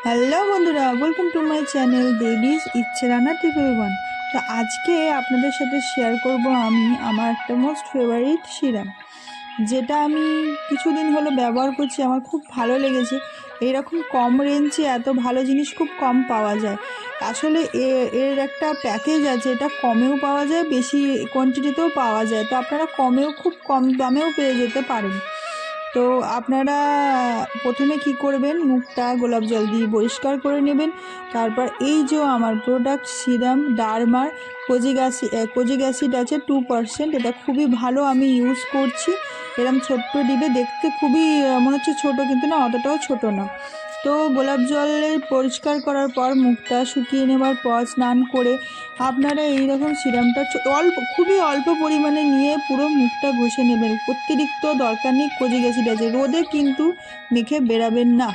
Hello বন্ধুরা, welcome to my channel দেবীজ ইচ্ছে রান্না টিপি1। তো আজকে আপনাদের সাথে শেয়ার করব আমি আমার একটা মোস্ট ফেভারিট সিরাম, যেটা আমি কিছুদিন হলো ব্যবহার করছি। আমার খুব ভালো লেগেছে। এইরকম কম রেঞ্জে এত ভালো জিনিস খুব কম পাওয়া যায়। আসলে এর একটা প্যাকেজ আছে, এটা কমেও পাওয়া যায়, বেশি কোয়ান্টিটিতেও পাওয়া যায়। তো আপনারা কমেও, খুব কম দামেও পেয়ে যেতে পারেন। তো আপনারা প্রথমে কি করবেন, মুখটা গোলাপ জল দিয়ে পরিষ্কার করে নেবেন। তারপর এই যে আমার product serum Dermer kojic acid আছে 2%, এটা খুবই ভালো, আমি ইউজ করছি। এরম ছোট্ট ডিবে, দেখতে খুবই মনে হচ্ছে ছোটো, কিন্তু না, অতটাও ছোট না। তো গোলাপ জলে পরিষ্কার করার পর মুখটা শুকিয়ে নেওয়ার পর স্নান করে আপনারা এইরকম সিরামটা খুবই অল্প পরিমাণে নিয়ে পুরো মুখটা ঘষে নেবেন। অতিরিক্ত দরকার নেই, কোজিক অ্যাসিড আছে, রোদে কিন্তু মেখে বেরাবেন না।